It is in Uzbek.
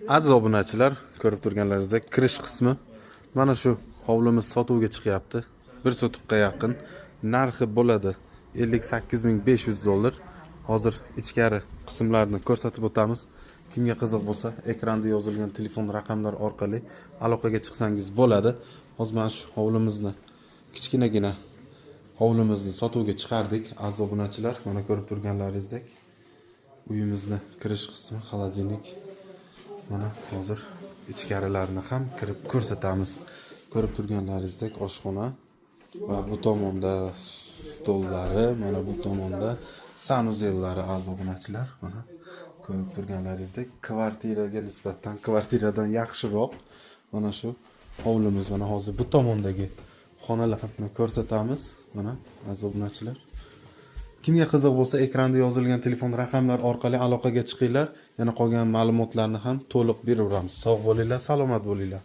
Aziz obunachilar, ko'rib turganlaringizdek kirish qismi mana shu hovlimiz sotuvga chiqyapti. 1 sotiqqa yaqin. Narxi bo'ladi 58.500 dollar. Hozir ichkari qismlarini ko'rsatib o'tamiz. Kimga qiziq bo'lsa, ekranda yozilgan telefon raqamlari orqali aloqaga chiqsangiz bo'ladi. Hozir mana shu hovlimizni kichkinagina hovlimizni sotuvga chiqardik. Aziz obunachilar, mana ko'rib turganlaringizdek uyimizni kirish qismi xolodilnik. Mana hozir ichkarilarini ham kirib ko'rsatamiz. Ko'rib turganlaringizdek oshxona va bu tomonda stollari, mana bu tomonda sanuzellari aziz obunachilar. Mana ko'rib turganlaringizdek kvartiraga nisbatan kvartiradan yaxshiroq. Mana shu hovlimiz, mana hozir bu tomondagi xonalarni ko'rsatamiz. Mana aziz obunachilar. Kimga qiziq bo'lsa, ekranda yozilgan telefon raqamlari orqali aloqaga chiqinglar. Yana qolgan ma'lumotlarni ham to'liq beraveramiz. Sog' bo'linglar, salomat bo'linglar.